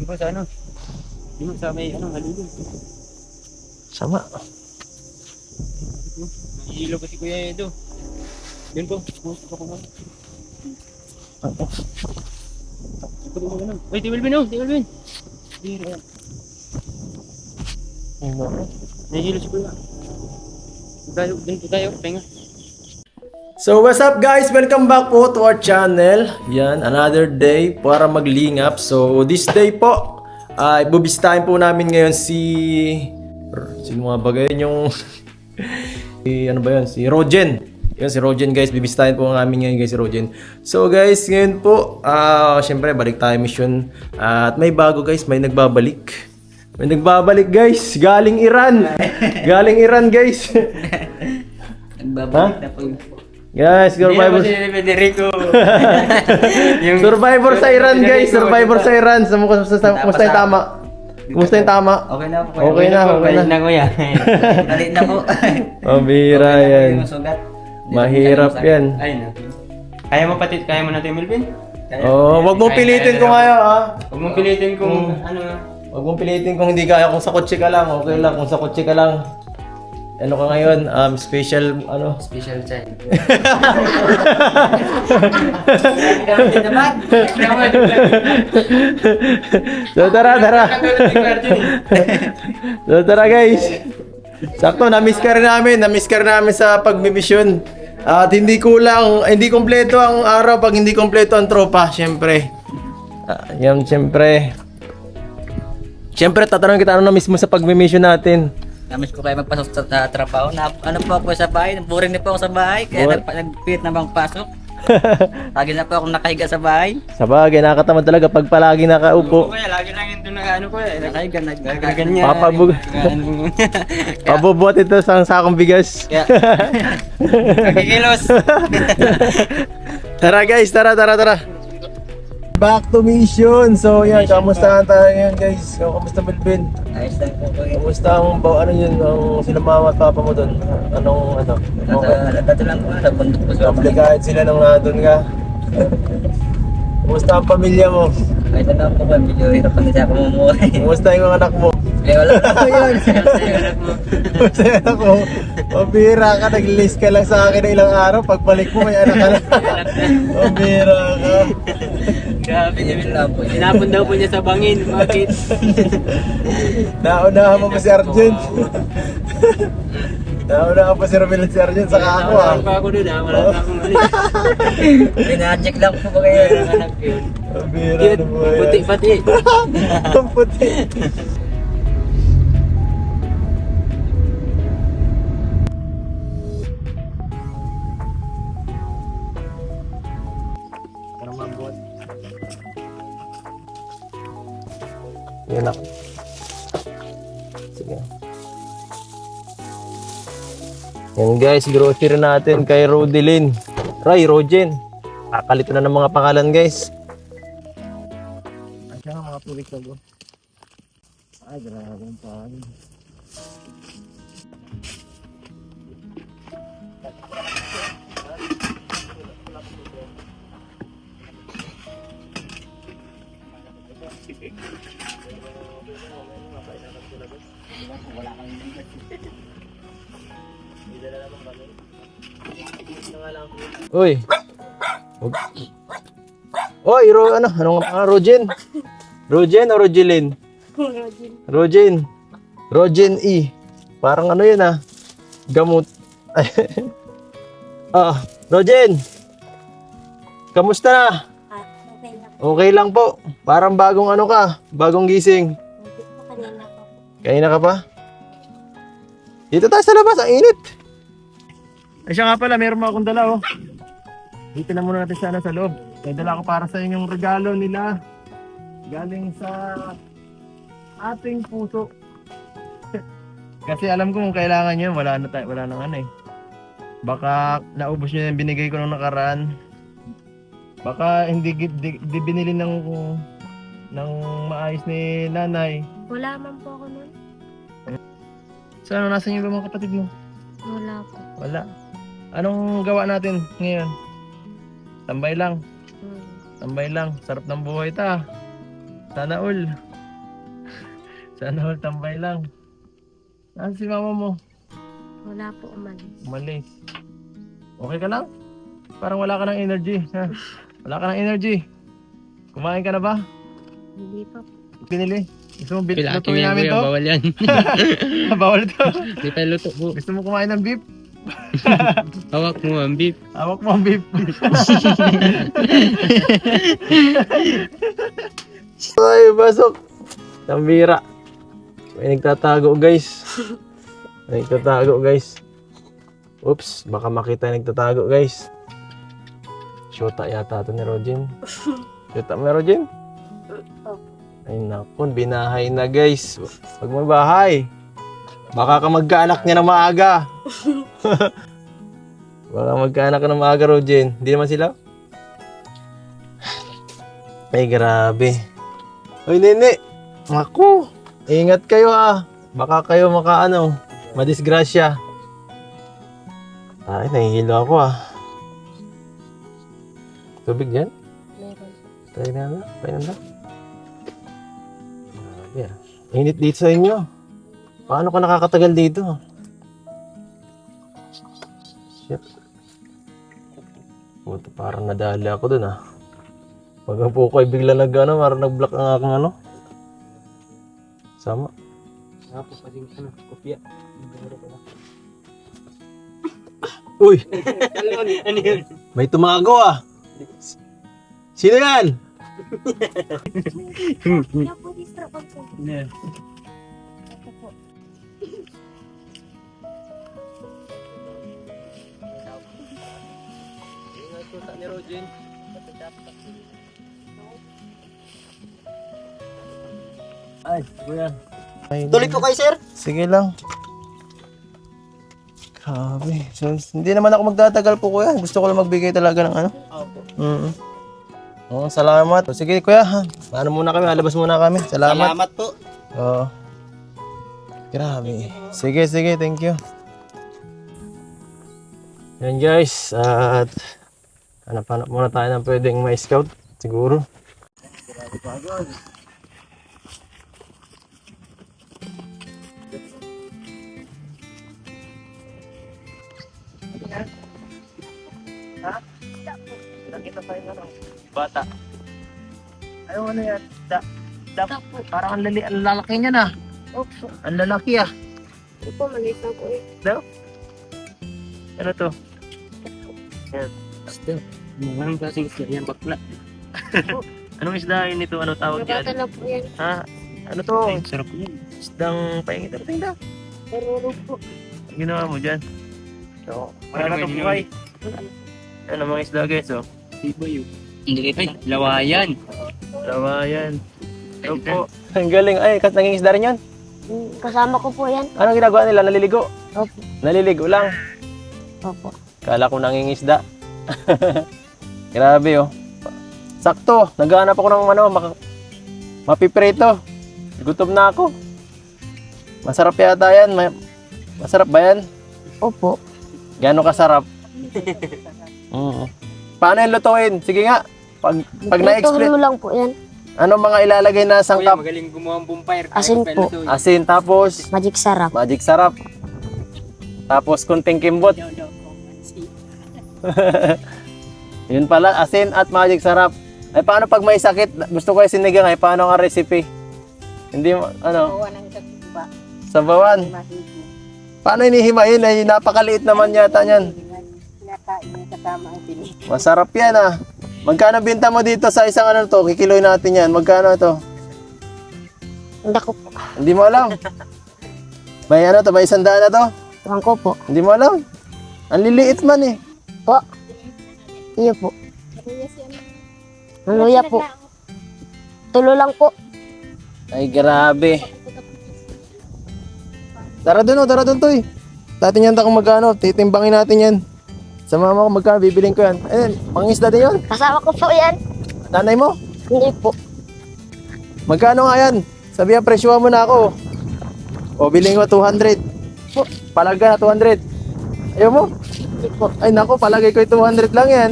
Yung po sa ano? Yung sa may ano, halilin. Sama. Nahihilo kasi Kuya Edo. Yun po, gusto ko muna. Gusto ko muna. Uy, Tiwilbin oh, Tiwilbin. Bira yan. Nahihilo si Kuya. Din po tayo, penga. So what's up guys? Welcome back po to our channel. Yan, another day para maglingap. So this day po, ibubisitahin po namin ngayon sino nga ba yun yung ano ba yun? Si Rogen. Yun si Rogen guys, bibisitahin po namin ngayon guys si Rogen. So guys, ngayon po, syempre balik tayo mission. At may bago guys, may nagbabalik. May nagbabalik guys, galing Iran. Galing Iran guys. Nagbabalik na po. Guys, survivor. Federico. Survivor sa Iran, guys. Survivor sa Iran. Kumusta yung tama? Kumusta yung tama? Okay na po. Okay na, okay na. Balik na Kuya. Balik na po. Mabira yan. Mahirap yan. Ay na. Kaya mo natin Melvin? Oh, wag mong pilitin kung ayaw, ha? Huwag mong pilitin kung ano. Wag mong pilitin kung hindi kaya. Kung sa kotse ka lang, okay lang. Kung sa kotse ka lang. Ano ka ngayon? Special, ano? Special child. So tara. So tara guys. Sakto, na-miss ka namin sa pagmimisyon. At hindi kompleto ang araw pag hindi kompleto ang tropa, syempre. Yan, syempre. Syempre, tatanungin kita ano na mismo sa pagmimisyon natin. Namiss ko kayo magpasok sa trabaho. Ano po ako sa bahay, boring na po ako sa bahay. Kaya nagpilit na bang pasok. Lagi na po ako nakahiga sa bahay. Sa bagay, nakakatamad talaga pag palagi nakaupo. Kuya, lagi lang yun doon na ano ko eh. Nakahiga, Ganyan. Pabubot ito sa sakong bigas. Kaya, Kakikilos. Tara guys, tara. Back to mission. So yan, kamustahan tayo ngayon guys? Kamusta Melvin? ayos lang po ko. Kamusta ano yun, ang sila mama at papa mo doon? Anong ano? Okay. Dati lang po, sa bundok po sa Kaplikahit sila nung nandun ka. Kamusta ang pamilya mo? Kahit na lang po ko, medyo hirap pa siya kumumuhay. Kamusta yung mga anak mo? Eh, wala na po yun. Kamusta yung anak mo? Pabira ka, nag-list ka lang sa akin ng ilang araw. Pagbalik mo may anak ka na. Pabira ka. Grabe. Yun lang po. Tinapon daw po niya sa bangin. Bakit? Naunahan mo pa si Arjun. Naunahan pa si Romel at si Arjun. Saka ako ah. Wala pa ako doon ah. Wala pa akong mali. Pina-check lang po ba kayo? Anak yun. Pabira Cute. na mo yan. Puti pati. Ang puti. Para mabuhat. Yan ako. Sige. Yan guys, grocery natin kay Rodelin. Rogen. Kakalito na ng mga pangalan guys. Ay, mga tulik na bro. Ay, grabe ang pangalan. Uy. Oy, ano nga Rogen? Rogen o Rogelin? Rogen. Rogen E. Parang ano yun ah. Gamot. Rogen. Kamusta na? Okay na po. Okay lang po. Parang bagong ano ka, bagong gising. Hindi po kanina po. Kanina ka pa? Dito tayo sa labas, ang init. Ay siya nga pala, meron mo akong dala oh. Dito na muna natin sana sa loob. May dala ko para sa inyong regalo nila. Galing sa ating puso. Kasi alam ko kung kailangan nyo, wala nang ano eh. Baka naubos nyo yung binigay ko nung nakaraan. Baka hindi binili ng maayos ni nanay. Wala man po ako nun. Saan nasan yung mga kapatid mo? Wala po. Wala. Anong gawa natin ngayon? Tambay lang. Hmm. Tambay lang. Sarap ng buhay ta. Sana all. Sana all tambay lang. Saan si mama mo? Wala po umalis. Umalis. Okay ka lang? Parang wala ka ng energy. Ha? Wala ka ng energy. Kumain ka na ba? Hindi pa po. Pinili. Gusto mo Kailangan lutuin namin kuya, to? bawal yan. Bawal to. Di tayo luto po. Gusto mo kumain ng beef? Hawak mo ang beef. Hawak mo ang beef. Ay, basok. Tambira. May nagtatago guys. May nagtatago guys. Oops, baka makita yung nagtatago guys. Shota yata ito ni Rogin. Shota mo Rogin? Ay nakon, binahay na guys. Huwag mo bahay. Baka ka magkaanak niya na maaga. Baka magkaanak ka na maaga Rogin. Hindi naman sila? Ay grabe. Uy nene. Ako. Ingat kayo ah. Baka kayo madisgrasya. Ay, nahihilo ako ah. Tubig dyan? Meron. Tayo na na. Painan na. Grabe ah. Init dito sa inyo. Paano ka nakakatagal dito? Shit. Puto, parang nadali ako dun ah. Pag po ko ay bigla parang nag-block ang aking Sama. Tapos pa din ka na. Kopya. Uy! Ano yun? May tumago ah! Sino yan? Kaya po distra po po. Yeah. Ito po. Ay, kuya. Tuloy po kayo, sir. Sige lang. Grabe. So, hindi naman ako magtatagal po kuya. Gusto ko lang magbigay talaga ng ano. Opo. Oo, salamat. O, sige kuya ha. Ano muna kami? Alabas muna kami. Salamat. Salamat po. Oo. Grabe. Sige, sige. Thank you. Yan guys. At hanap-hanap muna tayo ng pwedeng ma-scout. Siguro. Nakita tayo na bata. Ayaw ano yan? Parang ang lalaki niya na. Opo. Ang lalaki ah. Ito po, maliit lang po eh. Ano to? Still. Anong klaseng isda yan? Bakla. Anong isda yun ito? Ano tawag Bata dyan? lang po yan. Ha? Ano to? Ay, sarap yan. Isdang paingit. Ano tingda? Marunong po. Ang ginawa mo dyan? So, para na Pwede ito yun. buhay. Ano mga isda guys oh. Iba yun. Hindi kayo. Ay, lawayan. Lawayan. Ito po. Ang galing. Ay, naging isda rin yun? Kasama ko po yan. Anong ginagawa nila? Naliligo? Opo. Naliligo lang. Opo. Kala ko nangingisda. Grabe oh. Sakto. Naghahanap ako ng mapiprito. Gutom na ako. Masarap yata yan. Masarap ba yan? Opo. Gano'ng kasarap? Paano yung lutuin? Sige nga. Pag na-explain. Ito lang po yan. Ano mga ilalagay na sangkap? Magaling gumawa ng bonfire. Asin po. Asin, tapos Magic sarap. magic sarap. Tapos kunting kimbot. Yun pala, asin at magic sarap. Ay paano pag may sakit? Gusto ko yung sinigang ay paano ang recipe? Hindi mo, ano? Sabawan. Paano inihimayin? Ay napakaliit naman yata yan. Masarap yan ah. Magkano binta mo dito sa isang ano to? Kikiloy natin yan. Magkano to? Hindi ko po. Hindi mo alam. May ano to? May 100 na to? Tuwang ko po. Hindi mo alam. Ang liliit man eh. Po. Iyo po. Ang luya po. Tulo lang po. Ay grabe. Tara dun Toy. Dati yan kung magkano. Titimbangin natin yan. Sa mama ko magkano bibiling ko yan. Ayun, pangisda din yun. Kasama ko po yan. Nanay mo? Hindi po. Magkano nga yan? Sabihan presyohan mo na ako. O biling ko 200. Po. Palaga na 200. Ayaw mo? Hindi po. Ay nako, palagay ko 200 lang yan.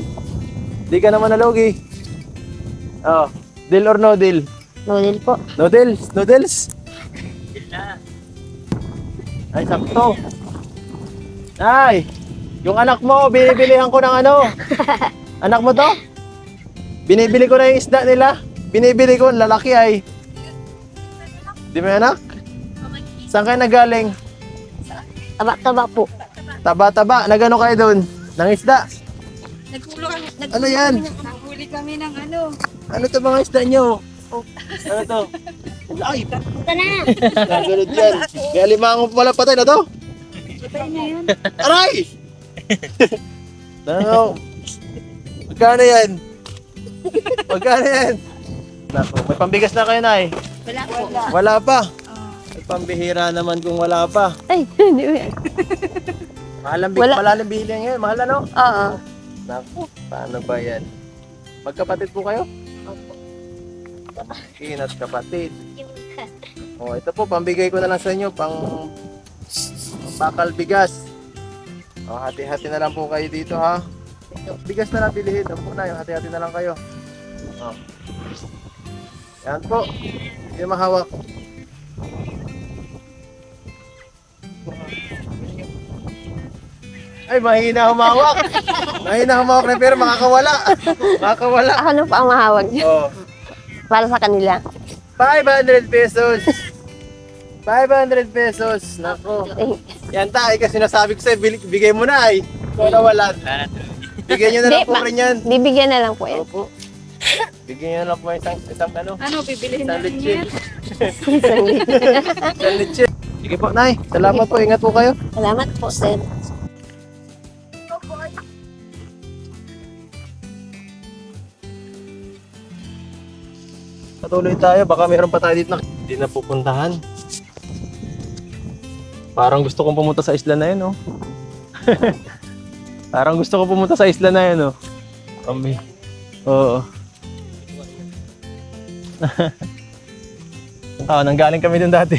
Di ka naman nalogi. Oh, deal or no deal? Noodle po. Noodles. Ay, sakto. Ay, yung anak mo, binibilihan ko ng ano. Anak mo to? Binibili ko na yung isda nila. Binibili ko, lalaki ay. Di mo anak? Saan kayo nagaling? Taba-taba po. Taba-taba, nagano kayo doon? Ng isda? Ano yan? Naghuli kami ng ano. Ano to mga isda nyo? Ano to? Ay! Ito na. Nagalod yan. Kaya limango pala patay na to? Patay na yun. Aray! Ano? Magkano yan? Magkano yan? Naku, may pambigas na kayo na eh. Wala po. Wala pa. May pambihira naman kung wala pa. Ay, hindi mo yan. Malalim bihili ngayon. Mahal ano? Oo. Naku, paano ba yan? Magkapatid po kayo? Pamangkin at kapatid. Oh, ito po, pambigay ko na lang sa inyo, pang bakal bigas. Oh, hati-hati na lang po kayo dito ha. Bigas na lang bilihin. Ano po na, yung hati-hati na lang kayo. Oh. Yan po. Hindi mahawak. Ay, mahina humawak. Mahina humawak na pero makakawala. Makakawala. Ano pa ang mahawag niyo? Oh. Para sa kanila. 500 pesos. 500 pesos. Nako. Yan tayo kasi sinasabi ko sa'yo, bigay mo na ay. Kung nawalan. Bigyan nyo na lang po rin yan. Bibigyan na lang po yan. Opo. Bigyan nyo na lang po isang ano. Ano, bibilihin Isang natin litsin. yan? Isang litsin. Sige po, Nay. Salamat po. Ingat po kayo. Salamat po, sir. Patuloy tayo. Baka meron pa tayo dito na hindi na pupuntahan. Parang gusto kong pumunta sa isla na yun, oh. Parang gusto ko pumunta sa isla na yun, oh. Kami. Oo. Nanggaling kami dun dati.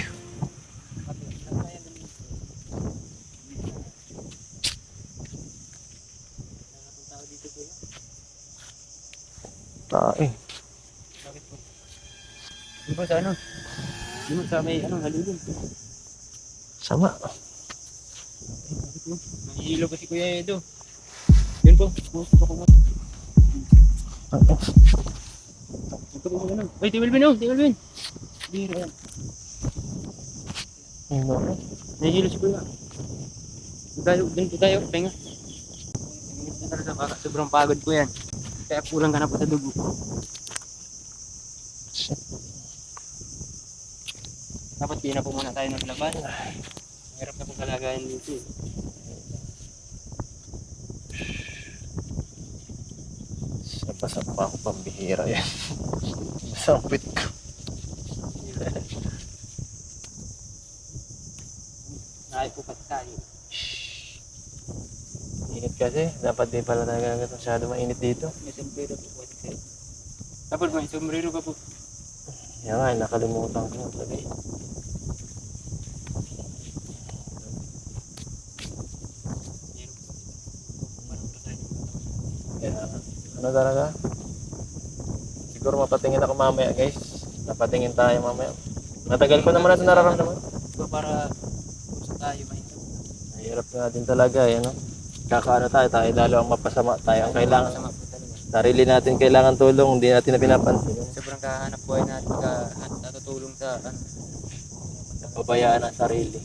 Eh. Di ba sa ano? Di ba sa may ano, halilin? Sama. Nahihilo kasi Kuya Edo. Yun po. Ito po ano. Uy, Tiwilbin oh, Tiwilbin. Biro yan. Nahihilo si Kuya. Dun po tayo, pahinga. Sobrang pagod po yan. Kaya kulang ka na po sa dugo. Dapat pina po muna tayo ng laban. Mahirap na po kalagayan dito eh. Sapa-sapa ako pambihira yan. Sampit ko. Nakay po pati tayo. Init kasi. Dapat di pala talaga masyado mainit dito. May sombrero po po. Dapat may sombrero ka po. Yan nga, nakalimutan ko lagay. Kaya, ano talaga? Siguro mapatingin ako mamaya guys. Napatingin tayo mamaya. Matagal ko naman ito nararamdaman. So, para puso tayo mahirap. Mahirap nga din talaga eh, no? Kakaano tayo lalo ang mapasama tayo ang kailangan. Masama po talaga. Sarili natin kailangan tulong, hindi natin na pinapansin. Sobrang kahanap buhay natin natutulong sa ano. Pabayaan ang sarili.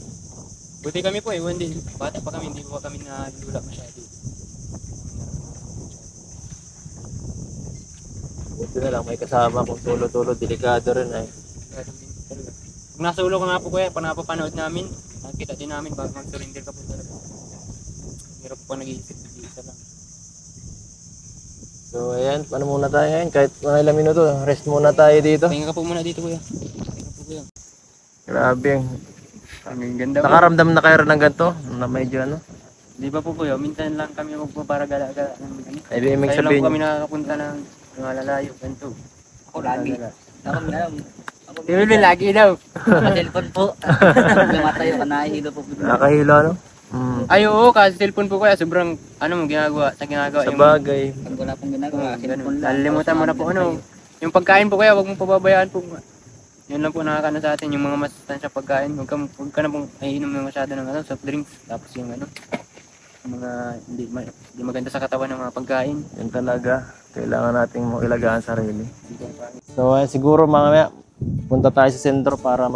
Buti kami po eh, hindi. Bata pa kami, hindi po kami nalula masyado. Buti na lang may kasama kung tulo-tulo, delikado rin eh. Kung nasa ulo ka nga po kuya, pag napapanood namin, nakikita din namin bago mag-surrender ka po talaga. Hirap po nag-iisip, isa lang. So ayan, paano muna tayo ngayon? Kahit mga ilang minuto, rest muna tayo dito. Tingnan ka po muna dito kuya. Tingnan po kuya. Grabe, Ang ganda po. nakaramdam na kayo rin ng ganito, na medyo ano. Di ba po kuya, minsan lang kami magpapara gala-gala ng ano. Ay, ibig Kaya lang sabihin, po kami nakakapunta ng mga lalayo, ganito. Ako lagi. Ako na lang. Si Wilwin lagi daw. Cellphone po. Lumatayo ka, nahihilo po. nakahilo ano? Ay oo, kasi cellphone po kuya, sobrang ano mo ginagawa, sa ginagawa. Sa bagay. Pag wala pong ginagawa, Ganun. cellphone lang. Nalimutan mo na po ano. Yung pagkain po kuya, wag mong pababayaan po. Yun lang po nakakano sa atin, yung mga masustansya pagkain. Huwag ka na pong iinom ng masyado ng soft drinks. Tapos yung yung mga hindi maganda sa katawan ng mga pagkain. Yan talaga. Kailangan nating makilagaan sarili. So, siguro mamaya punta tayo sa sentro para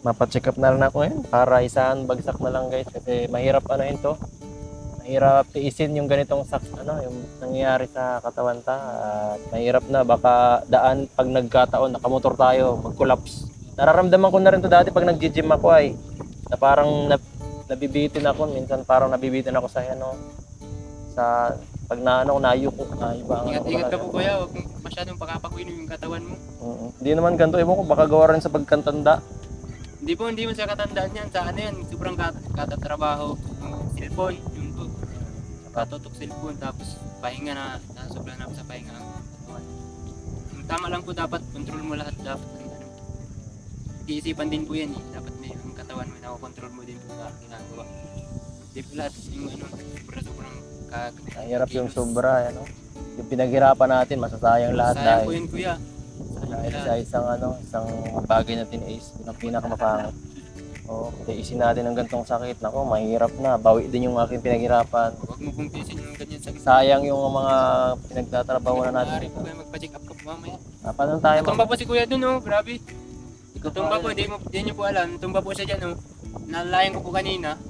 mapacheck up na lang ako ngayon. Para isang bagsak na lang guys. Kasi mahirap ano yun to. Mahirap tiisin yung ganitong yung nangyayari sa katawan ta. At mahirap na baka daan pag nagkataon nakamotor tayo, mag-collapse. Nararamdaman ko na rin to dati pag nag-gym ako ay na parang nabibitin ako, minsan parang nabibitin ako sa sa pag nayuko na iba. Ingat ka po kuya, huwag masyadong pakapakuin yung katawan mo. Hindi naman ganito, ewan ko baka gawa rin sa pagkantanda. Hindi mo sa katandaan yan, sa ano yan, sobrang katatrabaho. Yung cellphone, yun po. Katutok cellphone, tapos pahinga sobrang na sa pahinga ang katawan. Yung tama lang po dapat, control mo lahat dapat. Iisipan din po yan eh, dapat may yung katawan mo, nakokontrol mo din po sa ginagawa. Hindi po lahat yung sobrang Mahirap yung sobra, yung pinaghirapan natin, masasayang lahat sayang po dahil yun kuya. dahil sa isang bagay na tinace, yung pinakamapangit. Tiisin natin ang gantong sakit. Nako, mahirap na. Bawi din yung aking pinaghirapan. Huwag mo pong tiisin yung ganyan sakit. Sayang yung mga pinagtatrabaho na natin. Maaari po kayo magpa-check up ka po mamaya. Paano tayo? Tumba po si kuya dun grabe. Tumba po, di nyo po alam. Tumba po siya dyan Nalayan ko po kanina.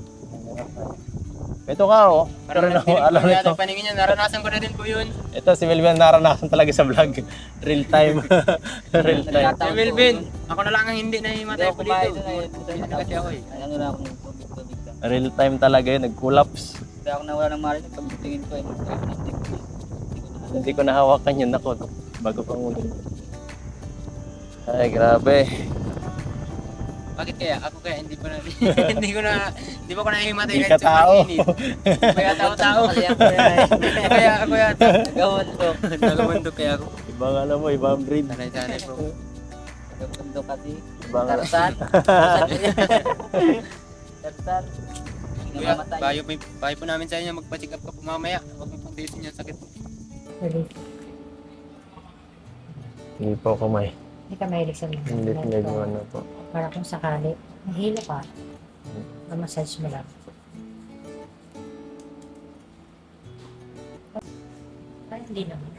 Ito ka Parang Pero alam alam nito. paningin niya, naranasan ko na din po yun. Ito si Melvin naranasan talaga sa vlog. Real time. Real time. Si Melvin, ako na lang ang hindi na himatay po dito. Kasi ako ano na ako ng tubig lang. Real time talaga yun. Nag-collapse. Kaya ako nawala ng marinig pag tingin ko Hindi ko nahawakan yun ako. Bago pang ulo. Ay, grabe. Bakit kaya? Ako kaya hindi pa ko na himatay Hindi ka tao. Kaya tao. Kaya ako yata. Nagawandok kaya ako. Ibang alam mo, ibang breed. Sanay po. Nagpundo kasi. Ibang Tarsan. Tarsan. Kuya, payo po namin sa inyo, magpa-check up ka po mamaya. Huwag mo pong tiisin yung sakit. Hindi po kumay. Hindi ka mahilig sa mga Hindi medyo ano po. para kung sakali, mahilo ka, ma-massage mo lang. Ay, hindi naman.